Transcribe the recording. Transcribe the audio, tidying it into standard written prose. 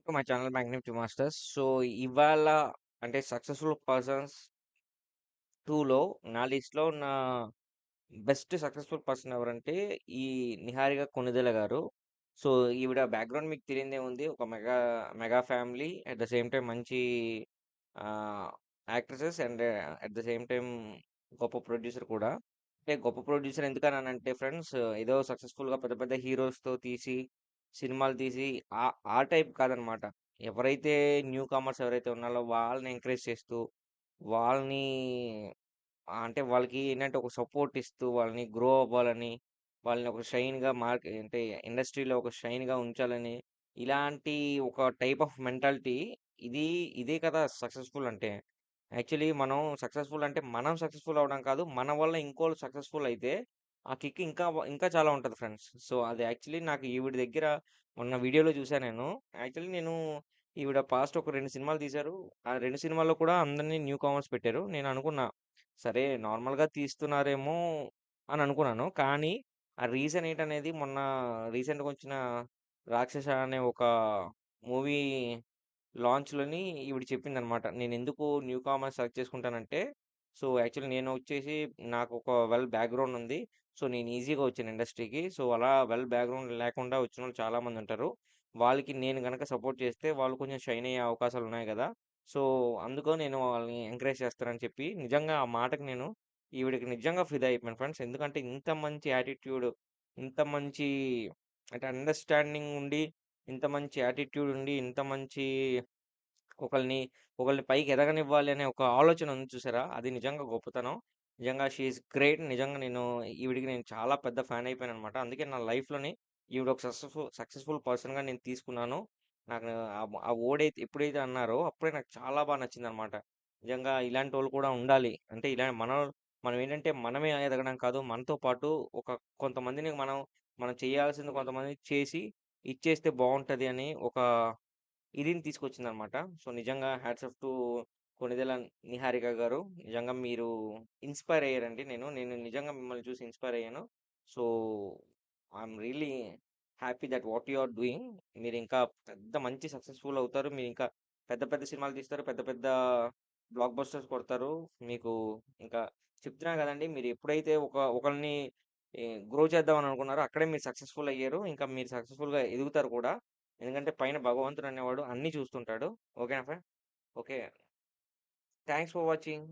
To my channel magnetic masters. So, ఇవాళ అంటే successful persons 2లో నా లిస్ట్‌లో ఉన్న బెస్ట్ సక్సెస్‌ఫుల్ పర్సన్ ఎవరంటే ఈ 'నిహారిక కొణిదెల' గారు. సో, ఈవిడ బ్యాక్‌గ్రౌండ్ మీకు తెలియనిదేముంది. ఒక mega family at the same time మంచి ఆహ్, actresses and at the same time గొప్ప ప్రొడ్యూసర్ కూడా. అంటే గొప్ప ప్రొడ్యూసర్ ఎందుకన్నానంటే ఫ్రెండ్స్ ఏదో సక్సెస్‌ఫుల్‌గా పెద్ద పెద్ద హీరోస్‌తో తీసి సినిమాలు తీసి ఆ ఆ టైప్ కాదనమాట. ఎవరైతే న్యూ కమర్స్ ఎవరైతే ఉన్నారో వాళ్ళని ఎంకరేజ్ చేస్తూ, వాళ్ళని అంటే వాళ్ళకి ఏంటంటే ఒక సపోర్ట్ ఇస్తూ, వాళ్ళని గ్రో అవ్వాలని, వాళ్ళని ఒక షైన్‌గా అంటే ఇండస్ట్రీలో ఒక షైన్‌గా ఉంచాలని, ఇలాంటి ఒక టైప్ ఆఫ్ మెంటాలిటీ ఇది ఇదే కదా సక్సెస్‌ఫుల్ అంటే. యాక్చువల్లీ మనం సక్సెస్‌ఫుల్ అంటే మనం సక్సెస్‌ఫుల్ అవ్వడం కాదు. మన వల్ల ఇంకోళ్ళు సక్సెస్‌ఫుల్ అయితే ఆ కిక్ ఇంకా చాలా ఉంటది ఫ్రెండ్స్. సో, అది యాక్చువల్లీ నాకు ఈవిడ దగ్గర మొన్న వీడియోలో చూసా నేను. యాక్చువల్లీ నేను ఈవిడ పాస్ట్ ఒక 2 సినిమాలు తీశారు. ఆ 2 సినిమాల్లో కూడా అందరిని న్యూ కమర్స్ పెట్టారు. నేను అనుకున్నా సరే నార్మల్‌గా తీస్తున్నారేమో అని అనుకున్నాను. కానీ ఆ రీజన్ ఏంటనేది మొన్న రీసెంట్‌గా వచ్చిన 'రాక్షస' అనే ఒక మూవీ లాంచ్‌లోని ఈవిడ చెప్పిందనమాట. నేనెందుకు న్యూ కామర్స్ సెలెక్ట్ చేసుకుంటానంటే, సో, యాక్చువల్లీ నేనొచ్చేసి నాకొక బ్యాక్‌గ్రౌండ్ ఉంది. సో, నేను ఈజీగా వచ్చాను ఇండస్ట్రీకి. సో, అలా బ్యాక్‌గ్రౌండ్ లేకుండా వచ్చినోళ్ళు చాలామందుంటారు. వాళ్ళకి నేను గనక సపోర్ట్ చేస్తే వాళ్ళు కొంచెం షైన్ అయ్యే అవకాశాలున్నాయి గదా! సో, అందుకు నేను వాళ్ళని ఎంకరేజ్ చేస్తానని చెప్పి, నిజంగా ఆ మాటకి నేను ఈవిడకి నిజంగా ఫిదా అయిపోయాను ఫ్రెండ్స్. ఎందుకంటే ఇంత మంచి యాటిట్యూడ్, ఇంత మంచి అంటే అండర్‌స్టాండింగ్ ఉండి, ఇంత మంచి యాటిట్యూడ్ ఉండి, ఇంత మంచి ఒకళ్ళని, ఒకళ్ళని పైకి ఎదగనివ్వాలి అనే ఒక ఆలోచన ఉంది చూసారా? అది నిజంగా గొప్పతనం. నిజంగా షీ ఈస్ గ్రేట్. నిజంగా ఈవిడకి నేను చాలా పెద్ద ఫ్యాన్ అయిపోయాననమాట. అందుకే నా లైఫ్‌లోని ఈవిడ ఒక సక్సెస్‌ఫుల్ పర్సన్‌గా నేను తీసుకున్నాను. నాకు ఆ వర్డ్ ఎప్పుడైతే అన్నారో అప్పుడే నాకు చాలా నచ్చిందనమాట. నిజంగా ఇలాంటోళ్ళు కూడా ఉండాలి. అంటే మనం ఏంటంటే మనమే ఎదగడం కాదు. మనతో పాటు ఒక కొంతమందిని మనం చేయాల్సింది కొంతమందికి చేసి ఇచ్చేస్తే బావుంటది అని ఒక ఇదిని తీసుకొచ్చిందనమాట. సో, నిజంగా hats off to Konidela Niharika గారు. నిజంగా మీరు ఇన్‌స్పైర్ అయ్యారండి. నేను నిజంగా మిమ్మల్ని చూసి ఇన్‌స్పైర్ అయ్యాను. So, I'm really happy that what you are doing. మీరింకా పెద్ద మంచి సక్సెస్‌ఫుల్ అవుతారు. మీరింకా పెద్ద పెద్ద సినిమాలు తీస్తారు. పెద్ద పెద్ద బ్లాక్ బస్టర్స్ కొడతారు. మీకు ఇంకా చెప్తున్నా గదండీ! మీరు ఎప్పుడైతే ఒకళ్ళని గ్రో చేద్దామని అనుకున్నారో అక్కడే మీరు సక్సెస్‌ఫుల్ అయ్యారు. ఇంకా మీరు సక్సెస్‌ఫుల్‌గా ఎదుగుతారు కూడా. ఎందుకంటే పైన భగవంతుడు అనేవాడు అన్నీ చూస్తుంటాడు. ఓకేనా friend? Okay. Thanks for watching.